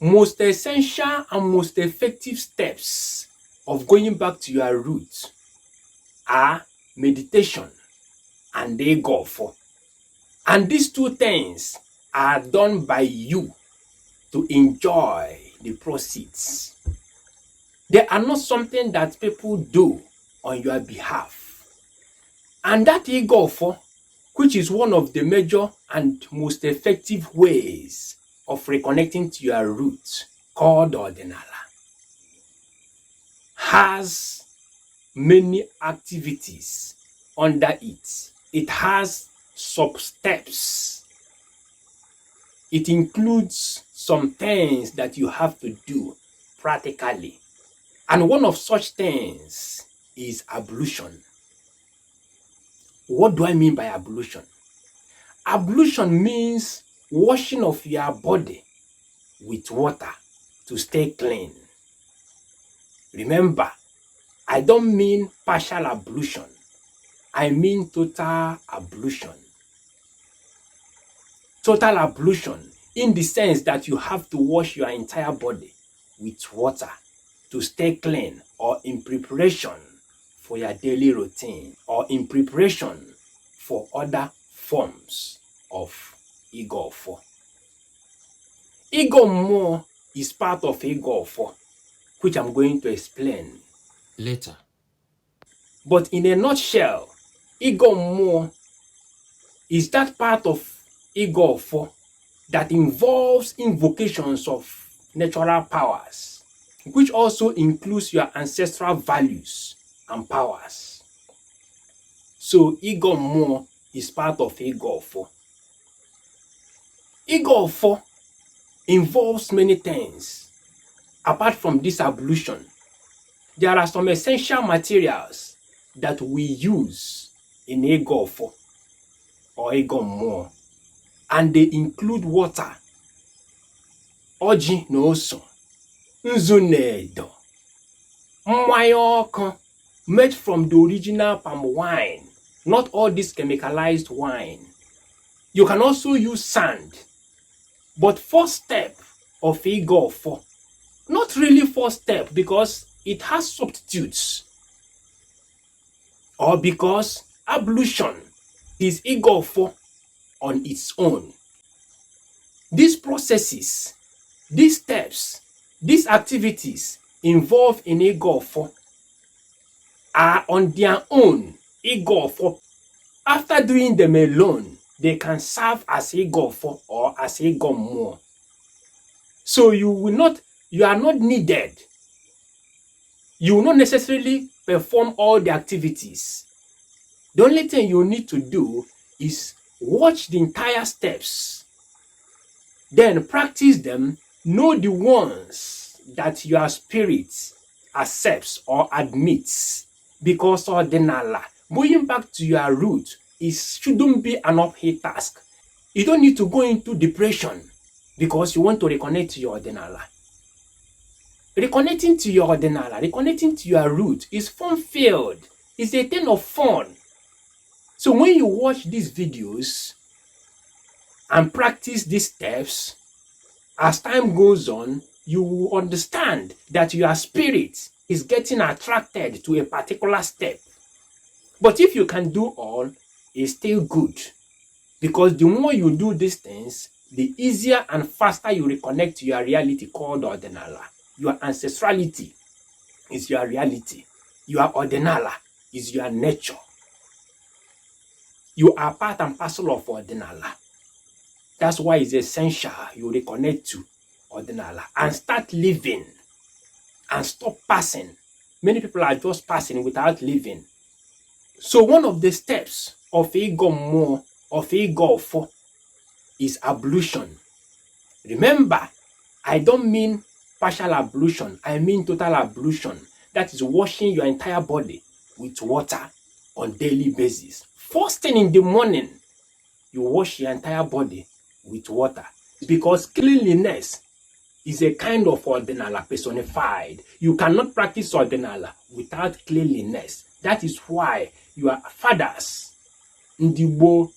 Most essential and most effective steps of going back to your roots are meditation and Igofo. And these two things are done by you to enjoy the proceeds. They are not something that people do on your behalf. And that Igofo, which is one of the major and most effective ways of reconnecting to your roots, called Ọdinala, has many activities under it. It has sub-steps. It includes some things that you have to do practically. And one of such things is ablution. What do I mean by ablution? Ablution means washing of your body with water to stay clean. Remember, I don't mean partial ablution. I mean total ablution. Total ablution in the sense that you have to wash your entire body with water to stay clean, or in preparation for your daily routine, or in preparation for other forms of Igofo. Igommo is part of Igofo, which I'm going to explain later. But in a nutshell, Igommo is that part of Igofo that involves invocations of natural powers, which also includes your ancestral values and powers. So Igommo is part of Igofo. Igofo involves many things. Apart from this ablution, there are some essential materials that we use in Igofo or Igommo, and they include water, ọjị na ose, nzu na edo, mmanya ọkụ made from the original palm wine, not all this chemicalized wine. You can also use sand. But first step of Igofo, not really first step because it has substitutes, or because ablution is Igofo on its own. These processes, these steps, these activities involved in Igofo are on their own Igofo. After doing them alone, they can serve as Igofo or as Igommo. So you are not needed. You will not necessarily perform all the activities. The only thing you need to do is watch the entire steps, then practice them, know the ones that your spirit accepts or admits, because Ọdinala, going back to your root, shouldn't be an uphill task. You don't need to go into depression because you want to reconnect to your Ọdinala. Reconnecting to your Ọdinala, reconnecting to your root is fun-filled. It's a thing of fun. So when you watch these videos and practice these steps, as time goes on, you will understand that your spirit is getting attracted to a particular step. But if you can do all, it's still good. Because the more you do these things, the easier and faster you reconnect to your reality called Ọdinala. Your ancestrality is your reality. Your Ọdinala is your nature. You are part and parcel of Ọdinala. That's why it's essential you reconnect to Ọdinala and start living and stop passing. Many people are just passing without living. So one of the steps of Igommo, of Igofo, is ablution. Remember, I don't mean partial ablution, I mean total ablution. That is washing your entire body with water on daily basis. First thing in the morning, you wash your entire body with water, because cleanliness is a kind of Ọdinala personified. You cannot practice Ọdinala without cleanliness. That is why your fathers in the Igbo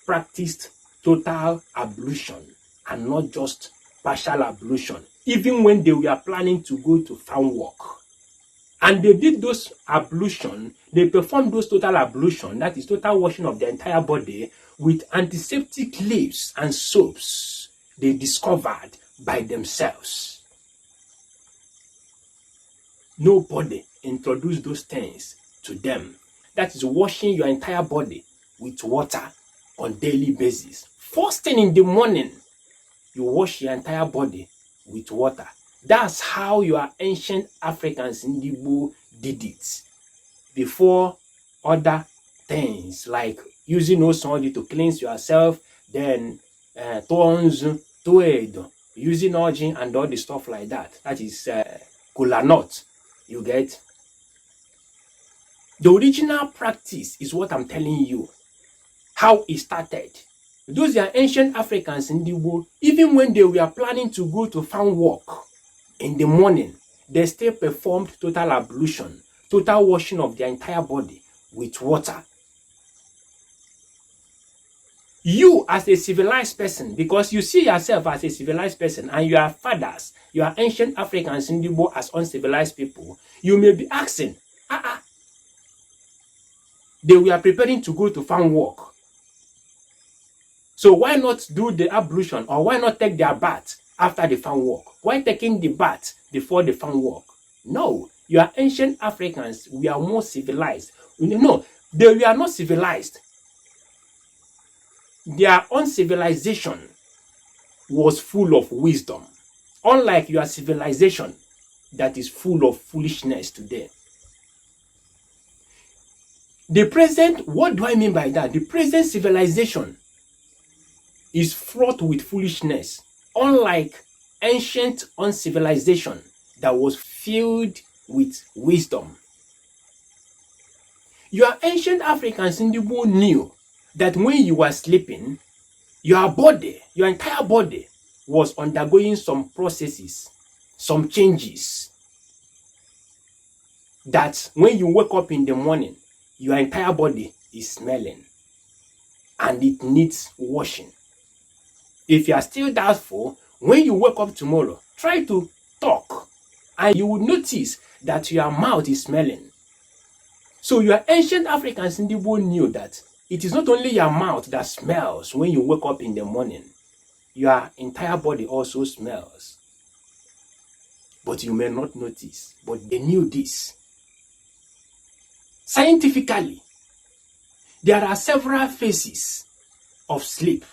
practiced total ablution and not just partial ablution, even when they were planning to go to farm work. And they did those ablution, they performed those total ablution, that is total washing of the entire body, with antiseptic leaves and soaps they discovered by themselves. Nobody introduced those things to them. That is washing your entire body with water on daily basis. First thing in the morning, you wash your entire body with water. That's how your ancient Africans in Igbo did it. Before other things like using osonji to cleanse yourself, then thorns, toed, using origin and all the stuff like that. That is kola nut. You get? The original practice is what I'm telling you. How it started. Those are ancient Africans in the world, even when they were planning to go to farm work in the morning, they still performed total ablution, total washing of their entire body with water. You as a civilized person, because you see yourself as a civilized person and your fathers, your ancient Africans in the world as uncivilized people, you may be asking, they were preparing to go to farm work. So why not do the ablution, or why not take their bath after the farm work? Why taking the bath before the farm work? No, your ancient Africans were more civilized. No, they were not civilized. Their uncivilization was full of wisdom, unlike your civilization that is full of foolishness today. The present, what do I mean by that? The present civilization is fraught with foolishness, unlike ancient uncivilization that was filled with wisdom. Your ancient Africans in the world knew that when you were sleeping, your body, your entire body, was undergoing some processes, some changes, that when you wake up in the morning, your entire body is smelling and it needs washing. If you are still doubtful, when you wake up tomorrow, try to talk and you will notice that your mouth is smelling. So your ancient Africans in the world knew that it is not only your mouth that smells when you wake up in the morning, your entire body also smells. But you may not notice, but they knew this. Scientifically, there are several phases of sleep.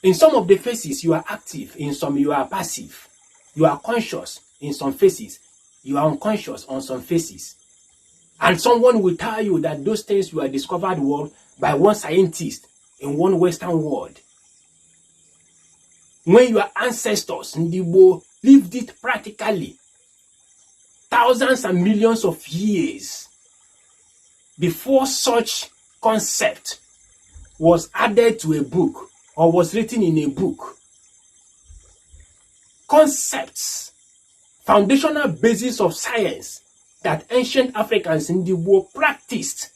In some of the phases, you are active. In some, you are passive. You are conscious in some phases. You are unconscious on some phases. And someone will tell you that those things were discovered by one scientist in one Western world. When your ancestors in the world lived it practically, thousands and millions of years before such concept was added to a book or was written in a book. Concepts, foundational basis of science that ancient Africans in the world practiced,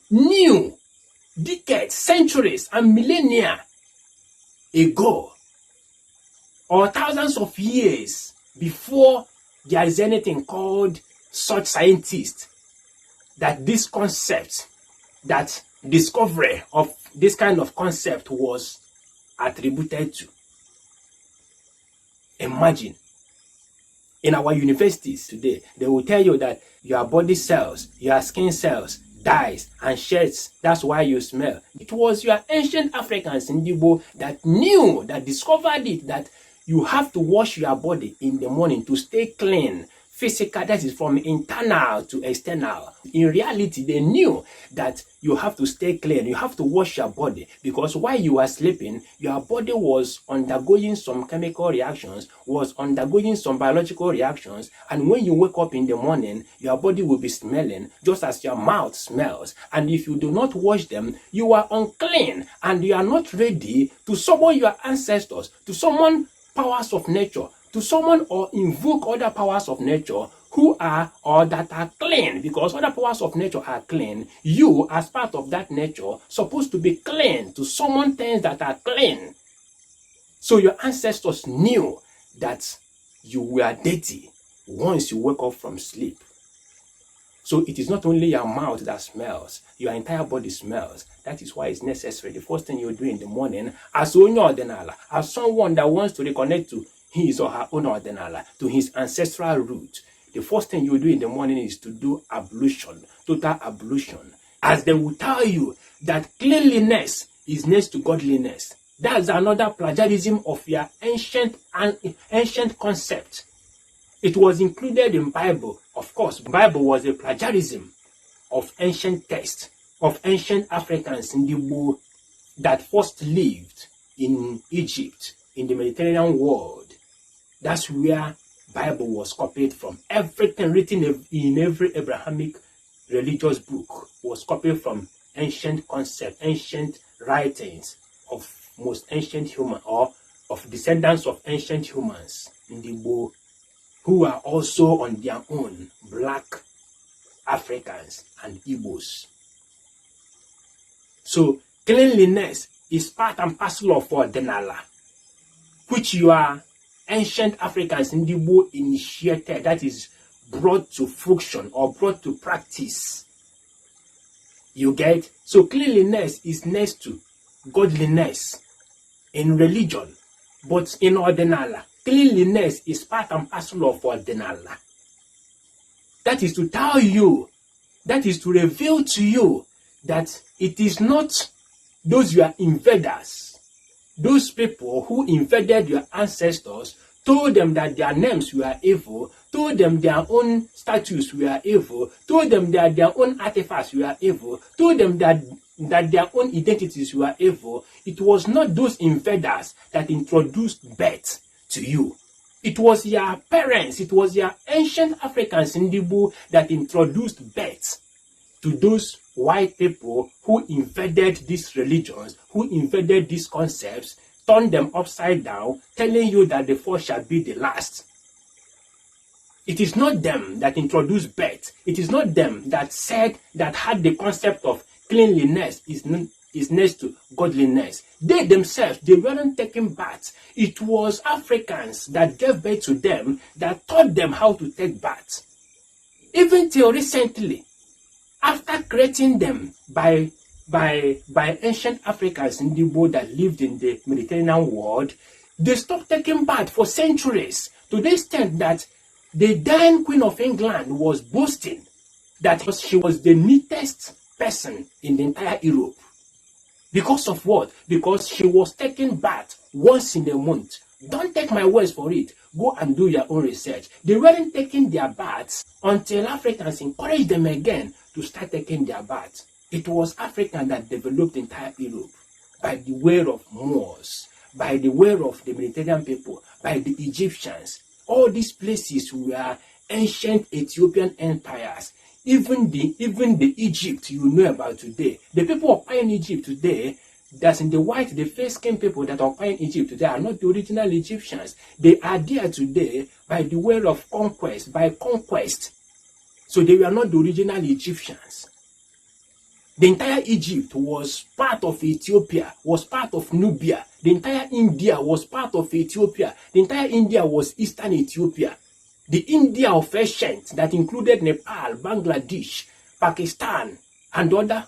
knew decades, centuries, and millennia ago, or thousands of years before there is anything called such scientists, that this concept, that discovery of this kind of concept was attributed to. Imagine, in our universities today, they will tell you that your body cells, your skin cells, dies and sheds. That's why you smell. It was your ancient Africans in Igbo that knew, that discovered it, that you have to wash your body in the morning to stay clean. Physical, that is from internal to external. In reality, they knew that you have to stay clean. You have to wash your body, because while you are sleeping, your body was undergoing some chemical reactions, was undergoing some biological reactions, and when you wake up in the morning, your body will be smelling just as your mouth smells. And if you do not wash them, you are unclean and you are not ready to summon your ancestors, to summon powers of nature, to summon or invoke other powers of nature who are or that are clean, because other powers of nature are clean. You, as part of that nature, supposed to be clean, to summon things that are clean. So your ancestors knew that you were dirty once you wake up from sleep. So it is not only your mouth that smells, your entire body smells. That is why it's necessary. The first thing you do in the morning, as Ọdinala, as someone that wants to reconnect to his or her own Ọdinala, to his ancestral root, the first thing you do in the morning is to do ablution, total ablution. As they will tell you that cleanliness is next to godliness. That's another plagiarism of your ancient concept. It was included in Bible. Of course, Bible was a plagiarism of ancient text, of ancient Africans in the world that first lived in Egypt, in the Mediterranean world. That's where Bible was copied from. Everything written in every Abrahamic religious book was copied from ancient concept, ancient writings of most ancient human, or of descendants of ancient humans in the world, who are also on their own black Africans and Igbos. So cleanliness is part and parcel of Ọdinala, which your ancient Africans in the world initiated, that is brought to fruition or brought to practice. You get? So cleanliness is next to godliness in religion, but in Ọdinala, cleanliness is part and parcel of Ọdinala. That is to tell you, that is to reveal to you that it is not those your invaders, those people who invaded your ancestors, told them that their names were evil, told them their own statues were evil, told them that their own artifacts were evil, told them that their own identities were evil. It was not those invaders that introduced birth to you. It was your parents, it was your ancient Africans in the Igbo that introduced birth to those white people who invaded these religions, who invaded these concepts, turned them upside down, telling you that the first shall be the last. It is not them that introduced birth. It is not them that said, that had the concept of cleanliness is next to godliness. They themselves, they weren't taking baths. It was Africans that gave birth to them, that taught them how to take baths. Even till recently, after creating them by ancient Africans in the world that lived in the Mediterranean world, they stopped taking baths for centuries, to the extent that the then Queen of England was boasting that she was the neatest person in the entire Europe. Because of what? Because she was taking bath once in a month. Don't take my words for it. Go and do your own research. They weren't taking their baths until Africans encouraged them again to start taking their baths. It was African that developed entire Europe by the way of Moors, by the way of the Mediterranean people, by the Egyptians. All these places were ancient Ethiopian empires. Even the Egypt you know about today, the people occupying Egypt today, that's in the white, the fair-skinned people that occupying Egypt today are not the original Egyptians. They are there today by the way of conquest, by conquest. So they were not the original Egyptians. The entire Egypt was part of Ethiopia, was part of Nubia. The entire India was part of Ethiopia. The entire India was Eastern Ethiopia. The India of ancient that included Nepal, Bangladesh, Pakistan, and other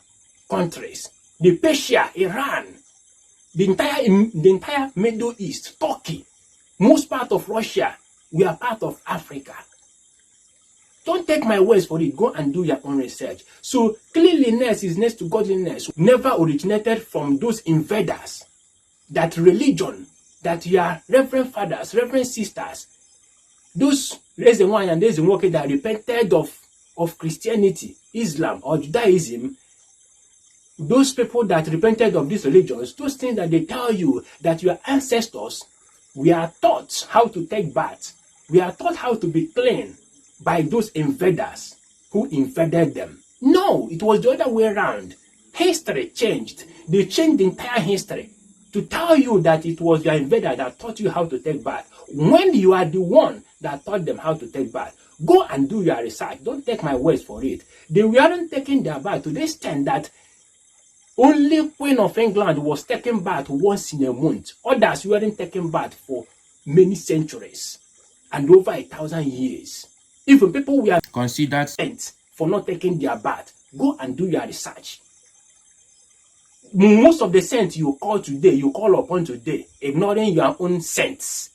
countries. The Persia, Iran, the entire Middle East, Turkey, most part of Russia, we are part of Africa. Don't take my words for it. Go and do your own research. So cleanliness is next to godliness. Never originated from those invaders. That religion, that your reverend fathers, reverend sisters, those raising one and raising one that repented of Christianity, Islam, or Judaism, those people that repented of these religions, those things that they tell you that your ancestors, we are taught how to take baths. We are taught how to be clean by those invaders who invaded them. No, it was the other way around. History changed. They changed the entire history to tell you that it was your invader that taught you how to take bath, when you are the one that taught them how to take bath. Go and do your research. Don't take my words for it. They weren't taking their bath to the extent that Only Queen of England was taking bath once in a month. Others weren't taking bath for many centuries and over 1,000 years. Even people were considered saints for not taking their bath. Go and do your research. Most of the saints you call upon today, ignoring your own saints,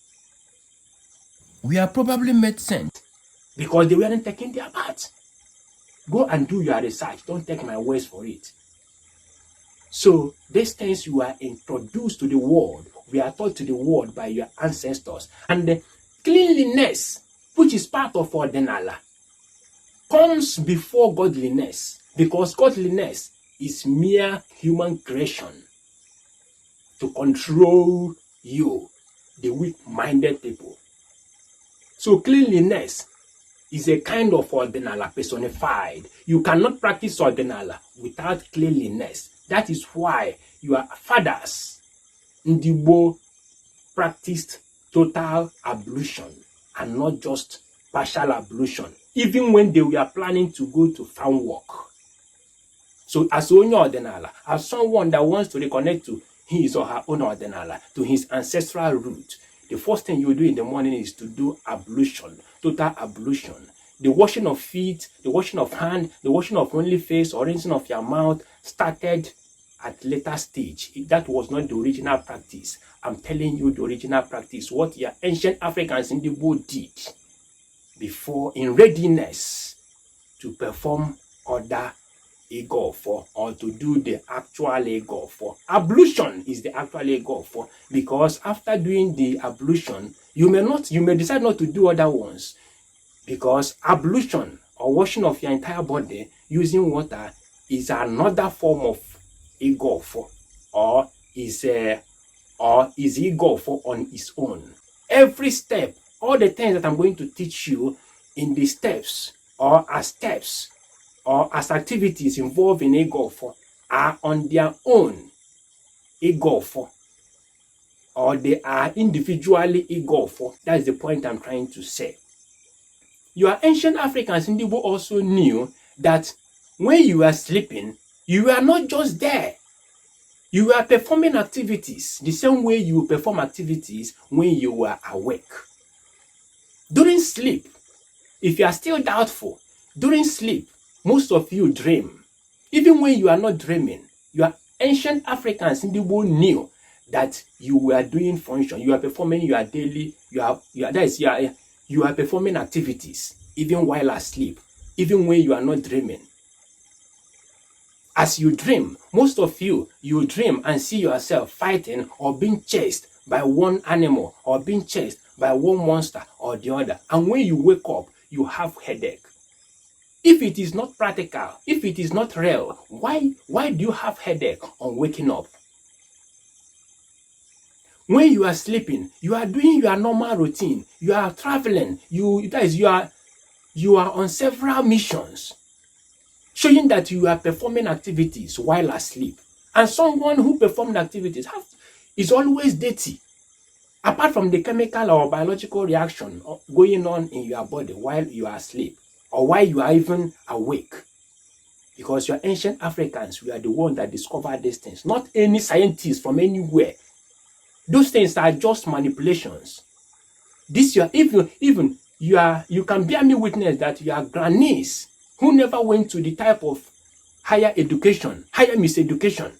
we are probably made saints because they weren't taking their bath. Go and do your research. Don't take my words for it. So these things you are introduced to the world, we are taught to the world by your ancestors. And the cleanliness, which is part of Ọdinala, comes before godliness, because godliness is mere human creation to control you, the weak-minded people. So cleanliness is a kind of Ọdinala personified. You cannot practice Ọdinala without cleanliness. That is why your fathers, Ndigbo, practiced total ablution and not just partial ablution, even when they were planning to go to farm work. So as onye Ọdinala, as someone that wants to reconnect to his or her own Ọdinala, to his ancestral root, the first thing you do in the morning is to do ablution, total ablution. The washing of feet, the washing of hand, the washing of only face or rinsing of your mouth started at later stage. That was not the original practice. I'm telling you the original practice, what your ancient Africans in the world did before in readiness to perform other Igofo or to do the actual Igofo. Ablution is the actual Igofo, because after doing the ablution, you may decide not to do other ones, because ablution or washing of your entire body using water is another form of Igofo, or is Igofo on its own. Every step, all the things that I'm going to teach you in the steps or as activities involved in Igofo are on their own Igofo, or they are individually Igofo. That is the point I'm trying to say. Your ancient Africans in Igbo also knew that when you are sleeping, you are not just there. You are performing activities the same way you perform activities when you are awake. During sleep, if you are still doubtful, during sleep, most of you dream. Even when you are not dreaming, your ancient Africans in the world knew that you were doing function. You are performing your daily, you are performing activities even while asleep, even when you are not dreaming. As you dream, most of you dream and see yourself fighting or being chased by one animal or being chased by one monster or the other. And when you wake up, you have headache. If it is not practical, if it is not real, why do you have headache on waking up? When you are sleeping, you are doing your normal routine. You are traveling. You are on several missions, showing that you are performing activities while asleep. And someone who performed activities is always dirty, apart from the chemical or biological reaction going on in your body while you are asleep or while you are even awake. Because your ancient Africans were the ones that discovered these things, not any scientists from anywhere. Those things are just manipulations. You can bear me witness that your grannies who never went to the type of higher education, higher miseducation,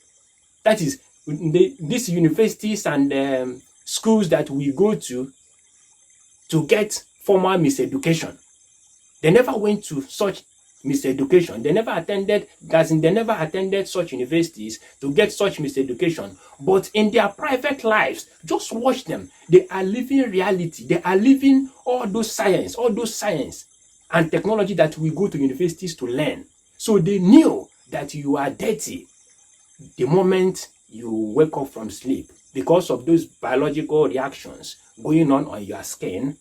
that is, these universities and schools that we go to get formal miseducation. They never went to such miseducation. They never attended such universities to get such miseducation. But in their private lives, just watch them. They are living reality. They are living all those science and technology that we go to universities to learn. So they knew that you are dirty the moment you wake up from sleep because of those biological reactions going on your skin,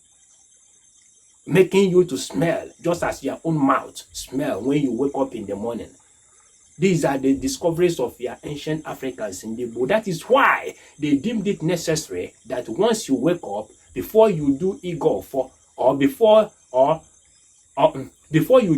making you to smell just as your own mouth smell when you wake up in the morning. These are the discoveries of your ancient Africans in the book. That is why they deemed it necessary that once you wake up, before you do Igofo, or before you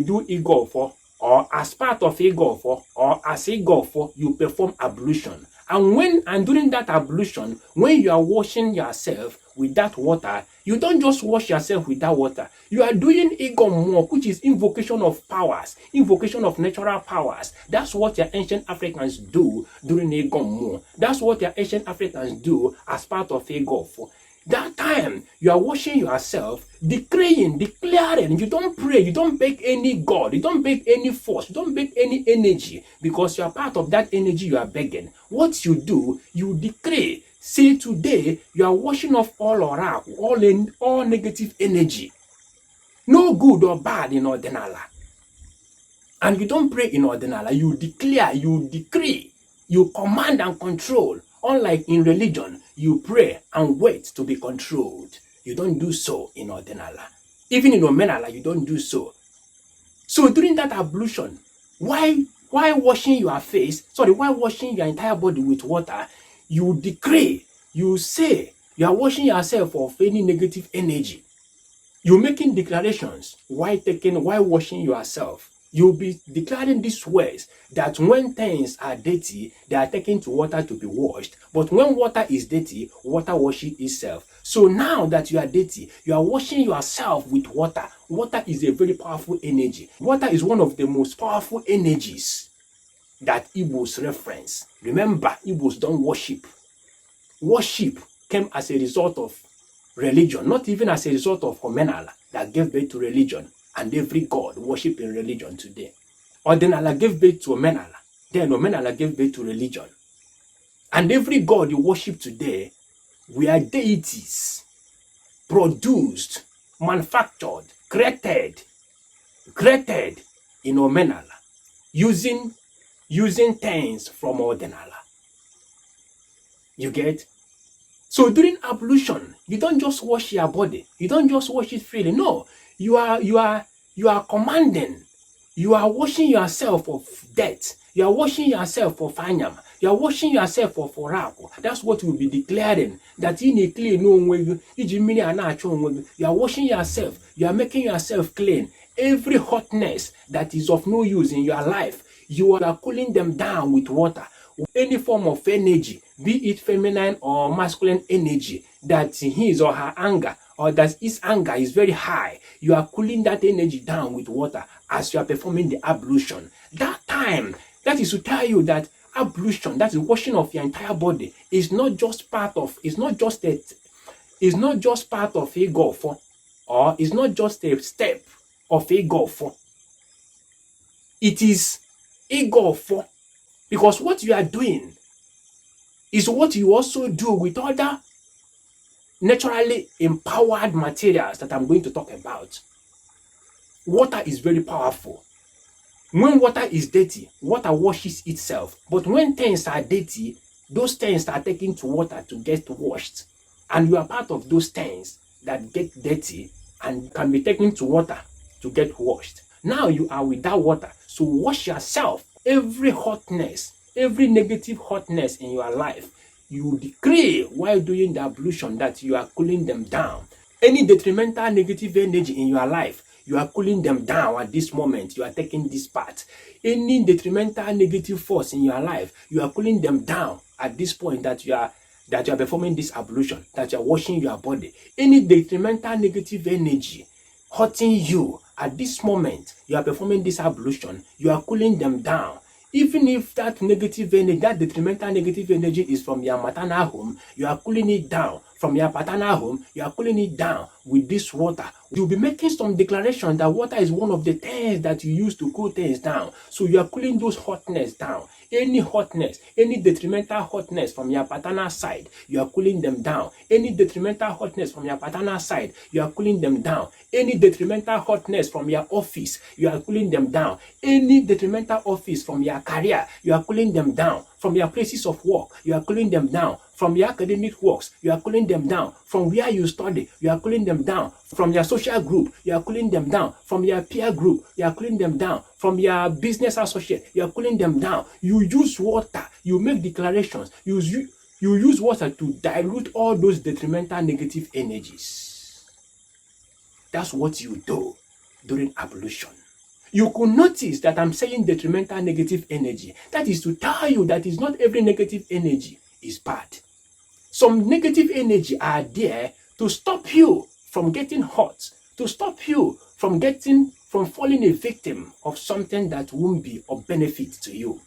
do Igofo or as part of Igofo, or as Igofo, you perform ablution. And during that ablution, when you are washing yourself with that water, you don't just wash yourself with that water. You are doing Igom, which is invocation of powers, invocation of natural powers. That's what your ancient Africans do during Igom. That's what your ancient Africans do as part of Igofo. That time you are washing yourself, declaring, you don't pray, you don't beg any God, you don't beg any force, you don't beg any energy, because you are part of that energy you are begging. What you do, you declare, say today you are washing off all negative energy, no good or bad in Ọdinala. And you don't pray in Ọdinala, you declare, you decree, you command and control. Unlike in religion, you pray and wait to be controlled. You don't do so in Ọdinala. Even in Omenala, you don't do so. So during that ablution, while washing your face, while washing your entire body with water, you decree, you say, you are washing yourself of any negative energy. You're making declarations while washing yourself. You'll be declaring these words that when things are dirty, they are taken to water to be washed. But when water is dirty, water washes itself. So now that you are dirty, you are washing yourself with water. Water is a very powerful energy. Water is one of the most powerful energies that Igbos reference. Remember, Igbos don't worship. Worship came as a result of religion, not even as a result of Ọdinala that gave birth to religion. And every god worship in religion today. Ọdinala gave birth to Ọdinala, then Ọdinala gave birth to religion. And every god you worship today were deities produced, manufactured, created in Ọdinala using things from Ọdinala. You get? So during ablution, you don't just wash your body. You don't just wash it freely. No, you are commanding. You are washing yourself of death. You are washing yourself of anyam. You are washing yourself of oracle. That's what we'll be declaring. That in a clean way, you are washing yourself. You are making yourself clean. Every hotness that is of no use in your life, you are cooling them down with water. Any form of energy, be it feminine or masculine energy, that his or her anger, or that his anger is very high, you are cooling that energy down with water as you are performing the ablution. That time, that is to tell you that ablution, that is washing of your entire body, is not just part of Igofo, or is not just a step of Igofo. It is Igofo. Because what you are doing is what you also do with other naturally empowered materials that I'm going to talk about. Water is very powerful. When water is dirty, water washes itself. But when things are dirty, those things are taken to water to get washed. And you are part of those things that get dirty and can be taken to water to get washed. Now you are without water, so wash yourself. Every hotness, every negative hotness in your life, you decree while doing the ablution that you are cooling them down. Any detrimental negative energy in your life, you are cooling them down at this moment. You are taking this part. Any detrimental negative force in your life, you are cooling them down at this point that you are performing this ablution, that you are washing your body. Any detrimental negative energy hurting you at this moment, you are performing this ablution, you are cooling them down. Even if that negative energy, that detrimental negative energy is from your maternal home, you are cooling it down. From your paternal home, you are cooling it down with this water. You'll be making some declaration that water is one of the things that you use to cool things down. So you are cooling those hotness down. Any hotness, any detrimental hotness from your paternal side, you are cooling them down. Any detrimental hotness from your paternal side, you are cooling them down. Any detrimental hotness from your office, you are cooling them down. Any detrimental office from your career, you are cooling them down. From your places of work, you are cooling them down. From your academic works, you are cooling them down. From where you study, you are cooling them down. From your social group, you are cooling them down. From your peer group, you are cooling them down. From your business associate, you are cooling them down. You use water, you make declarations. You use water to dilute all those detrimental negative energies. That's what you do during ablution. You could notice that I'm saying detrimental negative energy. That is to tell you that it's not every negative energy is bad. Some negative energy are there to stop you from getting hurt, to stop you from falling a victim of something that won't be of benefit to you.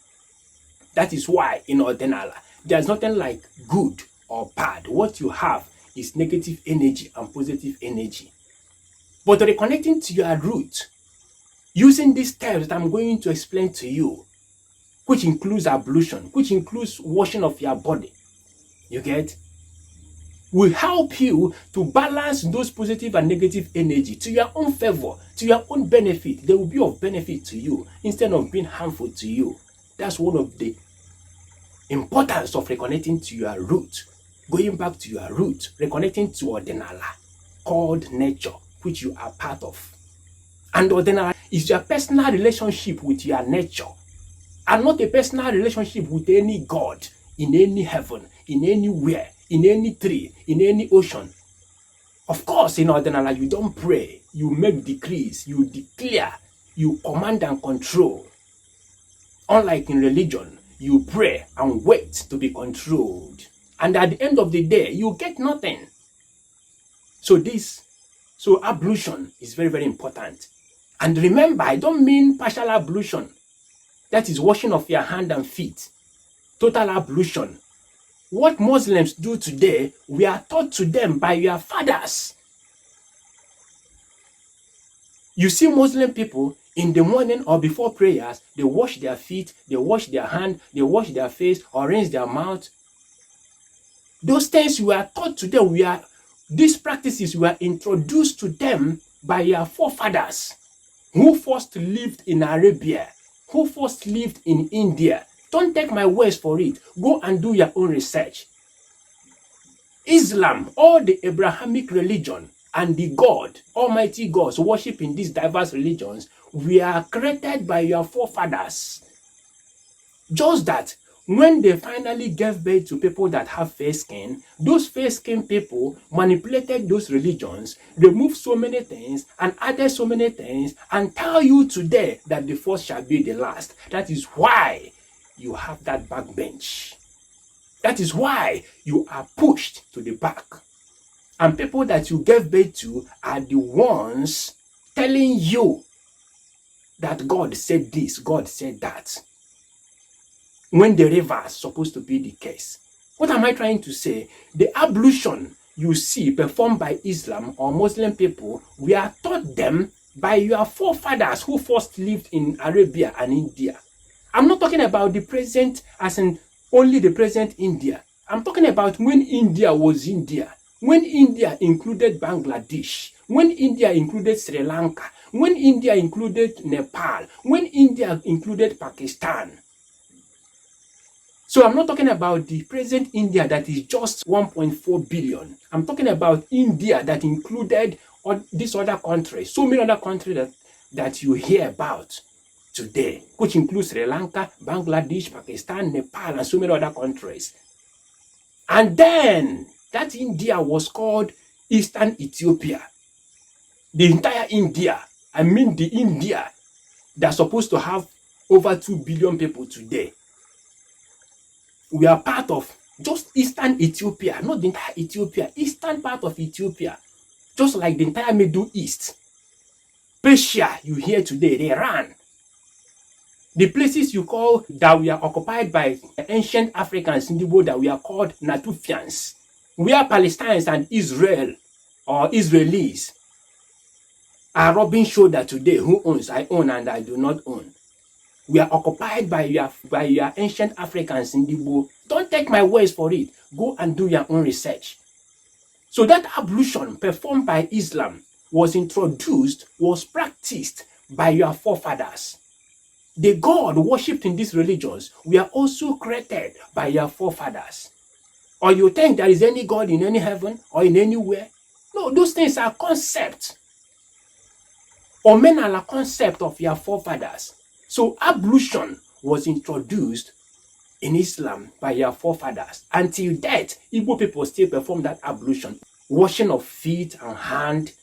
That is why in Ọdinala, there's nothing like good or bad. What you have is negative energy and positive energy. But reconnecting to your root, using these steps that I'm going to explain to you, which includes ablution, which includes washing of your body, you get, will help you to balance those positive and negative energy to your own favor, to your own benefit. They will be of benefit to you instead of being harmful to you. That's one of the importance of reconnecting to your root, going back to your root, reconnecting to Ọdinala, called nature, which you are part of. And Ọdinala is your personal relationship with your nature, and not a personal relationship with any god in any heaven, in anywhere, in any tree, in any ocean. Of course, in Ọdinala, you don't pray, you make decrees, you declare, you command and control. Unlike in religion, you pray and wait to be controlled. And at the end of the day, you get nothing. So ablution is very, very important. And remember, I don't mean partial ablution. That is washing of your hand and feet. Total ablution. What Muslims do today, we are taught to them by your fathers. You see Muslim people in the morning or before prayers, they wash their feet, they wash their hand, they wash their face or rinse their mouth. Those things we are taught to them, these practices were introduced to them by your forefathers who first lived in Arabia, who first lived in India. Don't take my words for it. Go and do your own research. Islam, all the Abrahamic religion, and the God, Almighty gods worship in these diverse religions, were created by your forefathers. Just that when they finally gave birth to people that have fair skin, those fair skin people manipulated those religions, removed so many things, and added so many things, and tell you today that the first shall be the last. That is why you have that backbench. That is why you are pushed to the back. And people that you gave birth to are the ones telling you that God said this, God said that, when the reverse is supposed to be the case. What am I trying to say? The ablution you see performed by Islam or Muslim people, we are taught them by your forefathers who first lived in Arabia and India. I'm not talking about the present as in only the present India. I'm talking about when India was India, when India included Bangladesh, when India included Sri Lanka, when India included Nepal, when India included Pakistan. So I'm not talking about the present India that is just 1.4 billion. I'm talking about India that included these other countries, so many other countries that you hear about today, which includes Sri Lanka, Bangladesh, Pakistan, Nepal, and so many other countries. And then that India was called Eastern Ethiopia. The entire India, I mean the India that's supposed to have over 2 billion people today. We are part of just Eastern Ethiopia, not the entire Ethiopia, eastern part of Ethiopia, just like the entire Middle East. Persia, you hear today, Iran. The places you call that we are occupied by ancient Africans in the world that we are called Natufians. We are Palestinians and Israel or Israelis are rubbing shoulder today. Who owns? I own and I do not own. We are occupied by your ancient Africans in the world. Don't take my words for it. Go and do your own research. So that ablution performed by Islam was practiced by your forefathers. The God worshipped in these religions were also created by your forefathers. Or you think there is any God in any heaven or in anywhere? No, those things are concepts. Or men are a concept of your forefathers. So ablution was introduced in Islam by your forefathers. Until death, Igbo people still perform that ablution. Washing of feet and hand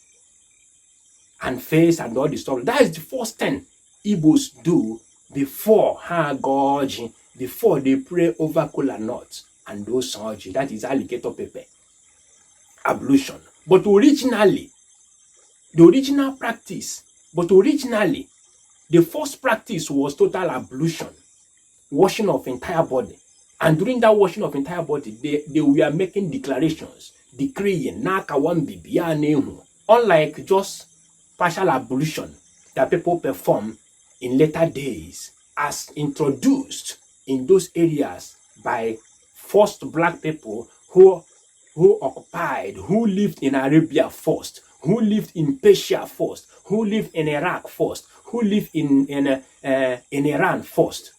and face and all the stuff. That is the first thing Igbos do before ha gorge, before they pray over kola nut and those orgy. That is alligator pepper. Ablution. But originally, the first practice was total ablution, washing of entire body. And during that washing of entire body, they were making declarations, decreeing, unlike just partial ablution that people perform in later days, as introduced in those areas by first black people who occupied, who lived in Arabia first, who lived in Persia first, who lived in Iraq first, who lived in Iran first.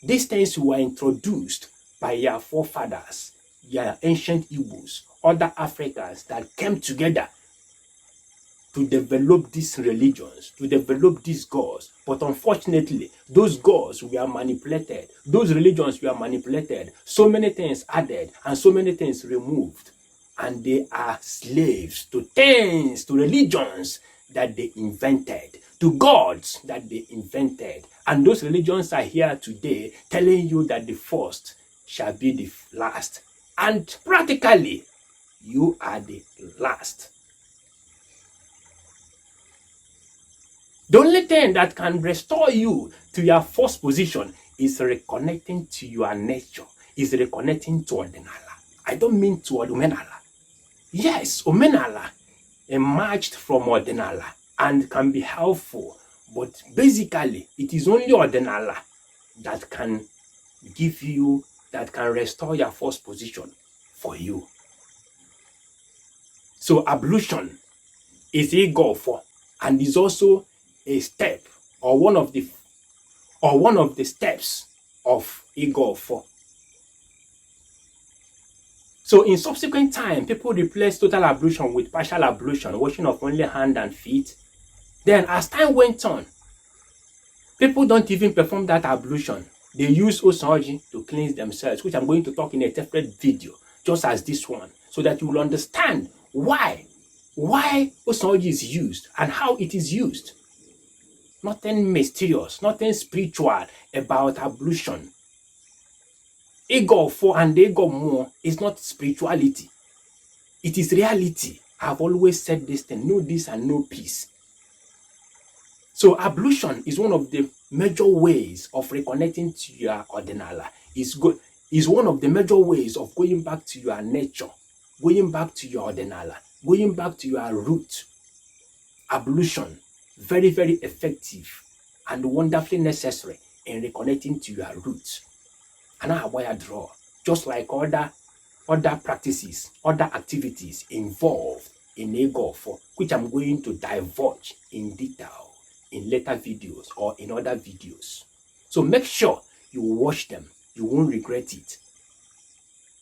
These things were introduced by your forefathers, your ancient Igbos, other Africans that came together to develop these religions, to develop these gods. But unfortunately, those gods were manipulated. Those religions were manipulated. So many things added and so many things removed. And they are slaves to things, to religions that they invented, to gods that they invented. And those religions are here today telling you that the first shall be the last. And practically, you are the last. The only thing that can restore you to your first position is reconnecting to your nature, is reconnecting to Ọdinala. I don't mean to Omenala. Yes, Omenala emerged from Ọdinala and can be helpful, but basically it is only Ọdinala that can give you, that can restore your first position for you. So ablution is a goal for, and is also a step, or one of the steps of a goal for. So in subsequent time, people replaced total ablution with partial ablution, washing of only hand and feet. Then as time went on, people don't even perform that ablution. They use Osanji to cleanse themselves, which I'm going to talk in a separate video, just as this one, so that you will understand why Osanji is used and how it is used. Nothing mysterious, nothing spiritual about ablution. Ego for and ego more is not spirituality. It is reality. I've always said this thing, know this and know peace. So ablution is one of the major ways of reconnecting to your Ọdinala. Is one of the major ways of going back to your nature, going back to your Ọdinala, going back to your root. Ablution, very, very effective and wonderfully necessary in reconnecting to your roots. And now I draw, just like other practices, other activities involved in ego for which I'm going to divulge in detail in later videos or in other videos. So make sure you watch them. You won't regret it.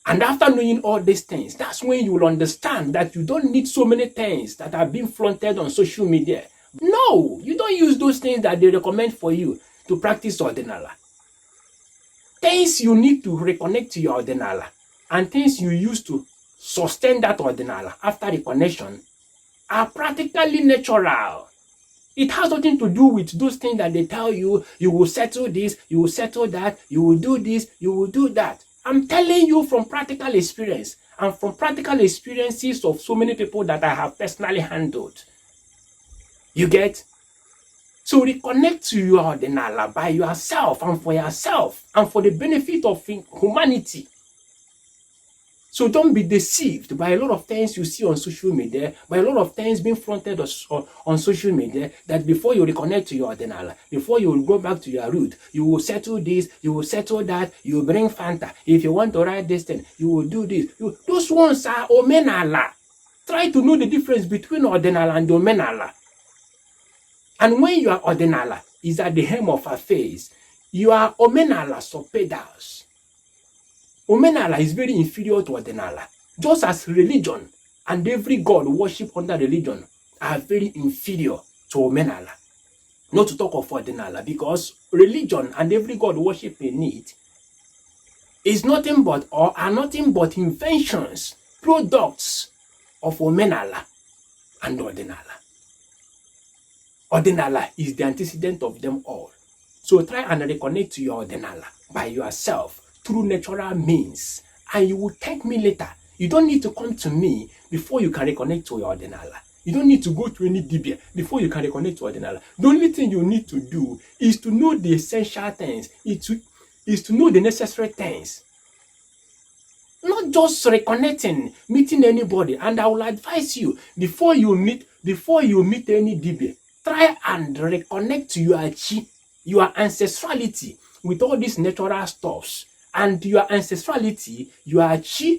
And after knowing all these things, that's when you will understand that you don't need so many things that are being flaunted on social media. No, you don't use those things that they recommend for you to practice Ọdinala. Things you need to reconnect to your Ọdinala and things you use to sustain that Ọdinala after reconnection are practically natural. It has nothing to do with those things that they tell you, you will settle this, you will settle that, you will do this, you will do that. I'm telling you from practical experience and from practical experiences of so many people that I have personally handled. You get? So reconnect to your Ọdinala by yourself and for the benefit of humanity. So don't be deceived by a lot of things you see on social media, by a lot of things being fronted on social media, that before you reconnect to your Ọdinala, before you will go back to your root, you will settle this, you will settle that, you will bring Fanta. If you want to write this thing, you will do this. Those ones are Omenala. Try to know the difference between Ọdinala and Omenala. And when you are Ọdinala, is at the hem of affairs, you are Omenala subpedals. Omenala is very inferior to Ọdinala. Just as religion and every god worship under religion are very inferior to Omenala. Not to talk of Ọdinala, because religion and every god worship in it is nothing but, or are nothing but inventions, products of Omenala and Ọdinala. Ọdinala is the antecedent of them all. So try and reconnect to your Ọdinala by yourself through natural means, and you will thank me later. You don't need to come to me before you can reconnect to your Ọdinala. You don't need to go to any dibia before you can reconnect to Ọdinala. The only thing you need to do is to know the essential things, is to know the necessary things. Not just reconnecting, meeting anybody. And I will advise you, before you meet any dibia, try and reconnect to your chi, your ancestrality with all these natural stuffs. And your ancestrality, your chi,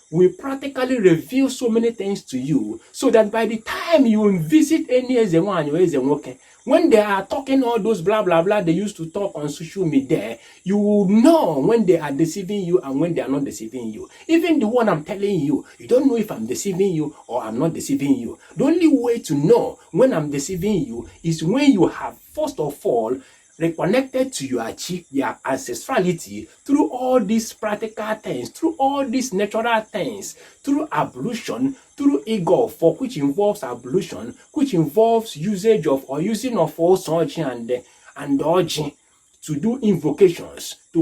will practically reveal so many things to you, so that by the time you visit any Ezenwoke, when they are talking all those blah blah blah they used to talk on social media, you will know when they are deceiving you and when they are not deceiving you. Even the one I'm telling you, you don't know if I'm deceiving you or I'm not deceiving you. The only way to know when I'm deceiving you is when you have, first of all, reconnected to your chi, your ancestrality, through all these practical things, through all these natural things, through ablution, through ego, for which involves ablution, which involves usage of or using of false origin and origin to do invocations to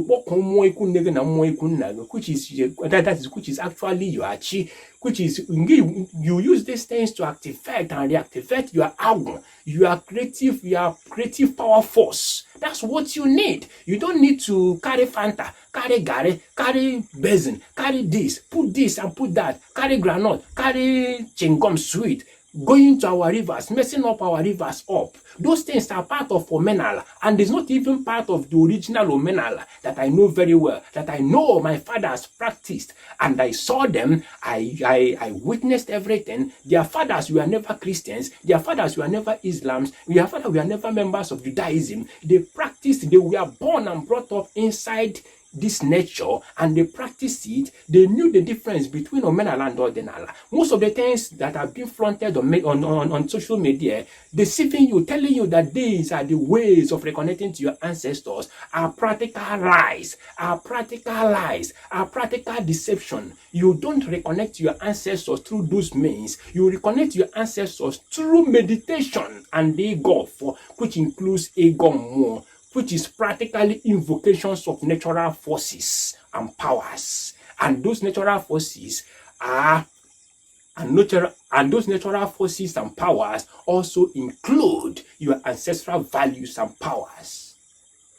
which is actually your chi, which is you use these things to activate and reactivate your agun, your creative power force. That's what you need. You don't need to carry Fanta, carry Gary, carry Basin, carry this and put that, carry granite, carry chewing-gum sweet, going to our rivers, messing up our rivers up. Those things are part of Omenala, and it's not even part of the original Omenala that I know very well, that I know my fathers practiced, and I saw them, I witnessed everything. Their fathers were never Christians, their fathers were never Islams, their fathers were never members of Judaism. They practiced, they were born and brought up inside this nature, and they practiced it. They knew the difference between Omenala and Ọdinala. Most of the things that are being flaunted on social media, deceiving you, telling you that these are the ways of reconnecting to your ancestors, are practical lies, are practical deception. You don't reconnect to your ancestors through those means. You reconnect to your ancestors through meditation and ego, which includes ego more, which is practically invocations of natural forces and powers. And those natural forces also include your ancestral values and powers.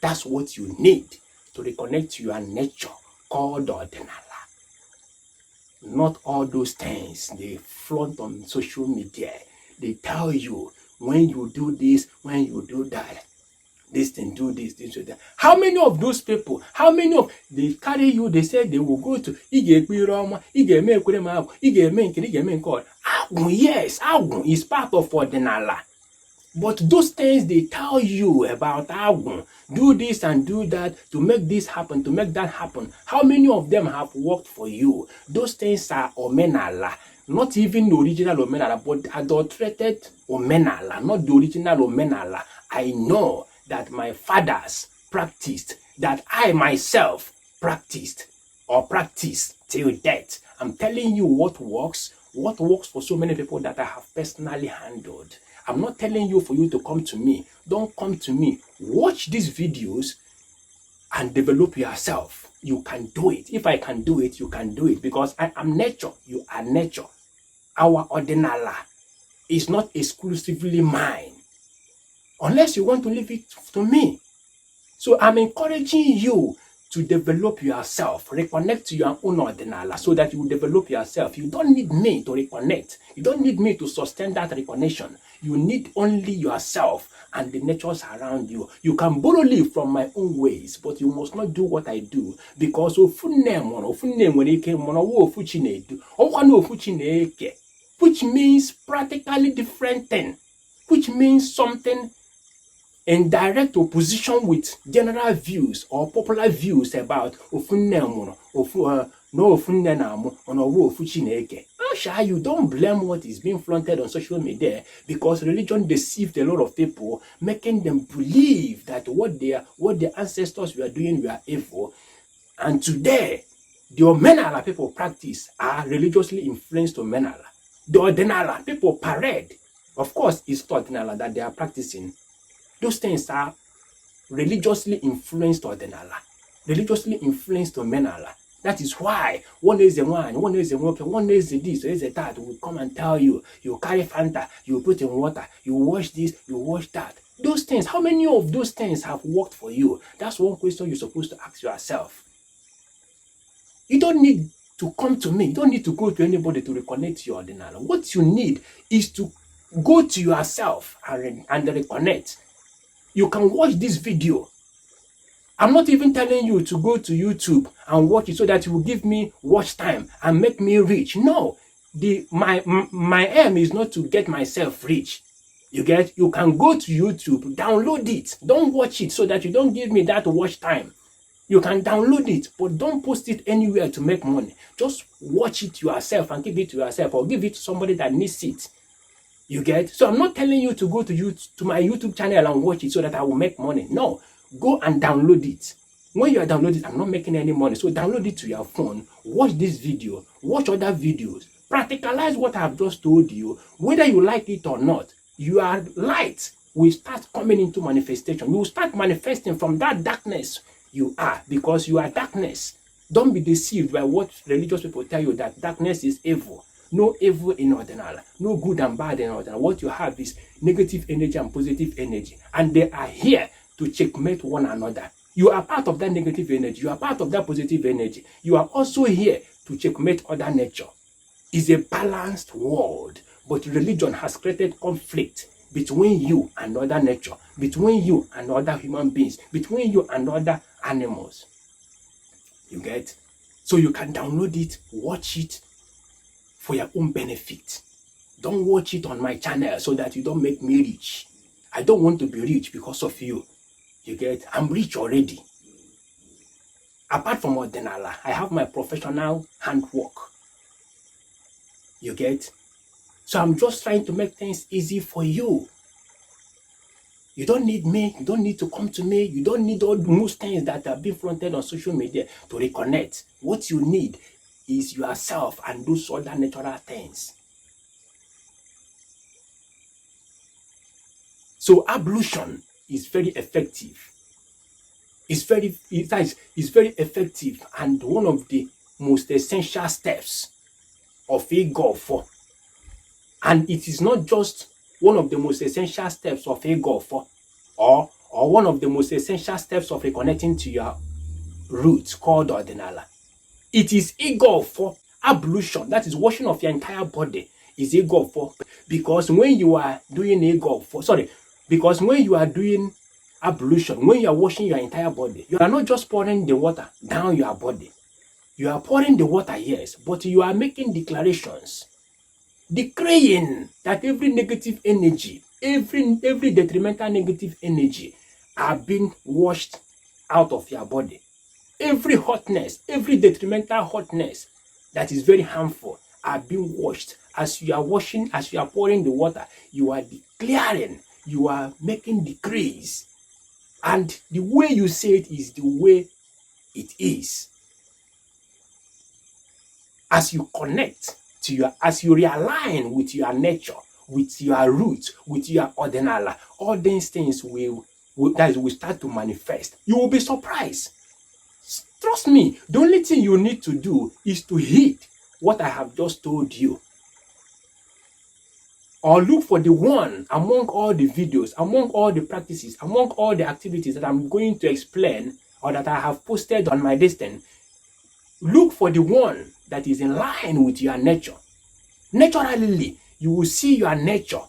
That's what you need to reconnect to your nature called Ọdinala. Not all those things they flaunt on social media. They tell you when you do this, when you do that, this thing, do this, do that. How many of those people, they carry you, they say they will go to Agun, yes, Agun is part of Ọdinala. But those things they tell you about Agun, do this and do that to make this happen, to make that happen, how many of them have worked for you? Those things are Omenala. Not even the original Omenala, but adulterated Omenala, not the original Omenala. I know that my fathers practiced, that I myself practiced or practice till death. I'm telling you what works for so many people that I have personally handled. I'm not telling you for you to come to me. Don't come to me. Watch these videos and develop yourself. You can do it. If I can do it, you can do it, because I am nature. You are nature. Our Ọdinala is not exclusively mine, unless you want to leave it to me. So I'm encouraging you to develop yourself, reconnect to your own Ọdinala, so that you develop yourself. You don't need me to reconnect. You don't need me to sustain that reconnection. You need only yourself and the natures around you. You can borrow leave from my own ways, but you must not do what I do, because which means practically different thing, which means something in direct opposition with general views or popular views about you don't blame what is being flaunted on social media, because religion deceived a lot of people, making them believe that what their ancestors were doing were evil. And today, the Ọdinala people practice are religiously influenced Ọdinala. The Ọdinala people parade Of course, it's Ọdinala that they are practicing. Those things are religiously influenced Ọdinala, religiously influenced Omenala. That is why one is the one, one is the worker, one is the this, one is the that will come and tell you, you carry Fanta, you put in water, you wash this, you wash that. Those things, how many of those things have worked for you? That's one question you're supposed to ask yourself. You don't need to come to me. You don't need to go to anybody to reconnect your Ọdinala. What you need is to go to yourself and reconnect. You can watch this video. I'm not even telling you to go to YouTube and watch it so that it will give me watch time and make me rich. No, my aim is not to get myself rich. You get? You can go to YouTube, download it. Don't watch it so that you don't give me that watch time. You can download it, but don't post it anywhere to make money. Just watch it yourself and keep it to yourself, or give it to somebody that needs it. You get? So I'm not telling you to go to my YouTube channel and watch it so that I will make money. No, go and download it. When you are downloading it, I'm not making any money. So download it to your phone, watch this video, watch other videos, practicalize what I've just told you. Whether you like it or not, your light will start coming into manifestation. You will start manifesting from that darkness you are, because you are darkness. Don't be deceived by what religious people tell you, that darkness is evil. No evil in Ọdinala, no good and bad in Ọdinala. What you have is negative energy and positive energy, and they are here to checkmate one another. You are part of that negative energy, you are part of that positive energy. You are also here to checkmate other nature. It's a balanced world, but religion has created conflict between you and other nature, between you and other human beings, between you and other animals. You get? So you can download it, watch it for your own benefit. Don't watch it on my channel so that you don't make me rich. I don't want to be rich because of you. You get? I'm rich already. Apart from Ọdinala, I have my professional handwork. You get? So I'm just trying to make things easy for you. You don't need me. You don't need to come to me. You don't need all most things that are being fronted on social media to reconnect. What you need is yourself and those other natural things. So ablution is very effective. It's very effective, and one of the most essential steps of Igofo. And it is not just one of the most essential steps of Igofo, or one of the most essential steps of reconnecting to your roots called Ọdinala. It is Igofo ablution, that is washing of your entire body, is Igofo. Because when you are doing because when you are doing ablution, when you are washing your entire body, you are not just pouring the water down your body. You are pouring the water, yes, but you are making declarations, decreeing that every negative energy, every detrimental negative energy are being washed out of your body. Every hotness, every detrimental hotness that is very harmful are being washed. As you are washing, as you are pouring the water, you are declaring, you are making decrees. And the way you say it is the way it is. As you connect to as you realign with your nature, with your roots, with your Ọdinala, all these things will start to manifest. You will be surprised. Trust me, the only thing you need to do is to heed what I have just told you. Or look for the one among all the videos, among all the practices, among all the activities that I'm going to explain or that I have posted on my distance. Look for the one that is in line with your nature. Naturally, you will see your nature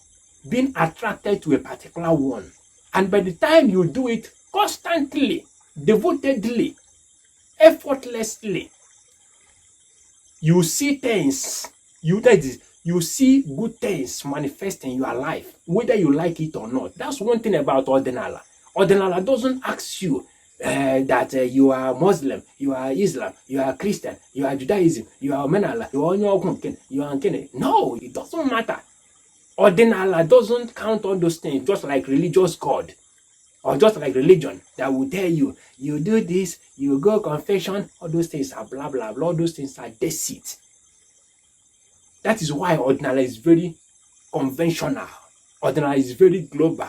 being attracted to a particular one. And by the time you do it constantly, devotedly, effortlessly, you see things, you see good things manifest in your life, whether you like it or not. That's one thing about Ọdinala. Ọdinala doesn't ask you that you are Muslim, you are Islam, you are Christian, you are Judaism, you are Omenala, you are Nkene. No, it doesn't matter. Ọdinala doesn't count all those things, just like religious God or just like religion that will tell you, you do this, you go confession, all those things are blah, blah, blah, all those things are deceit. That is why Ọdinala is very conventional. Ọdinala is very global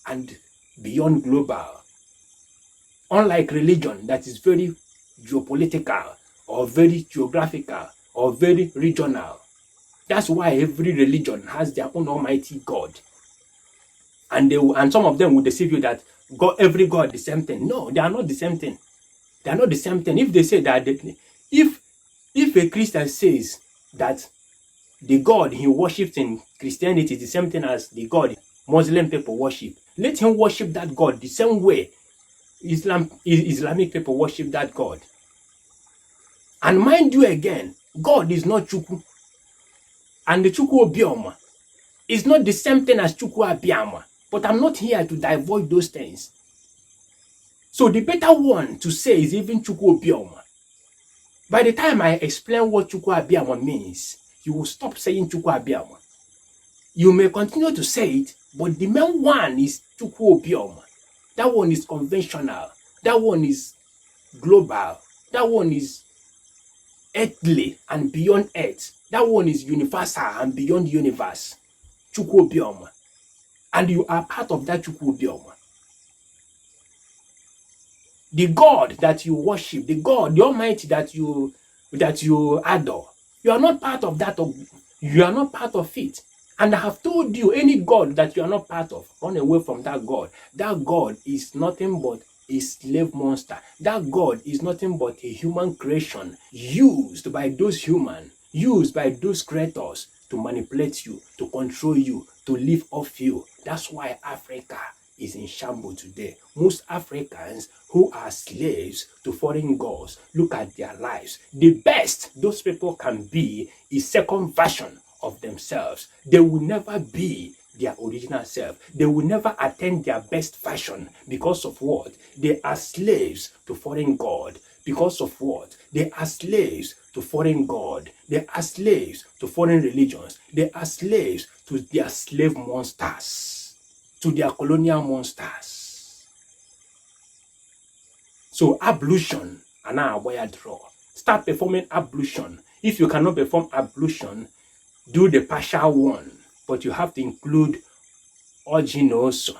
and beyond global. Unlike religion that is very geopolitical or very geographical or very regional. That's why every religion has their own almighty God. And some of them will deceive you that every God is the same thing. No, they are not the same thing. They are not the same thing. If they say that, if a Christian says that the God he worships in Christianity is the same thing as the God Muslim people worship, let him worship that God the same way Islamic people worship that God. And mind you again, God is not Chukwu. And the Chukwu Obioma is not the same thing as Chukwu Abiyama. But I'm not here to divulge those things. So the better one to say is even Chukwu Obioma. By the time I explain what Chukwu Abiyama means, you will stop saying Chukwu Abiyama. You may continue to say it, but the main one is Chukwu Obioma. That one is conventional. That one is global. That one is earthly and beyond earth. That one is universal and beyond universe. Chukwu Obioma. And you are part of that Chukwu Obioma. The God that you worship, the God, the Almighty that you adore, you are not part of that. You are not part of it. And I have told you, any God that you are not part of, run away from that God. That God is nothing but a slave monster. That God is nothing but a human creation used by those humans, used by those creators to manipulate you, to control you, to live off you. That's why Africa is in shambles today. Most Africans who are slaves to foreign gods, look at their lives. The best those people can be is second version of themselves. They will never be their original self. They will never attain their best version. Because of what? They are slaves to foreign god. Because of what? They are slaves to foreign god. They are slaves to foreign religions. They are slaves to their slave monsters, to their colonial monsters. So ablution, and now wire draw. Start performing ablution. If you cannot perform ablution, do the partial one, but you have to include Ojinoso,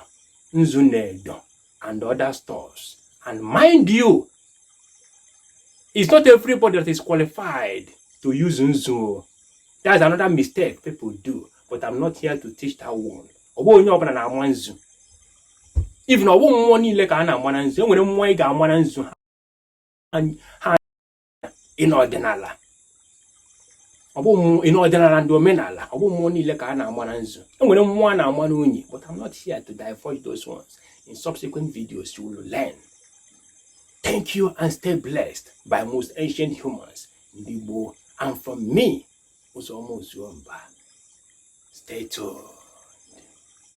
Nzunedo, and other stuffs. And mind you, it's not everybody that is qualified to use Nzu. That's another mistake people do, but I'm not here to teach that one. Even a woman like an Amananzu, when I'm going to Amananzu in Ọdinala. In Ọdinala and Omenala, but I'm not here to divulge those ones. In subsequent videos, you will learn. Thank you and stay blessed by most ancient humans, and from me, Uzomo Zuomba. Stay tuned.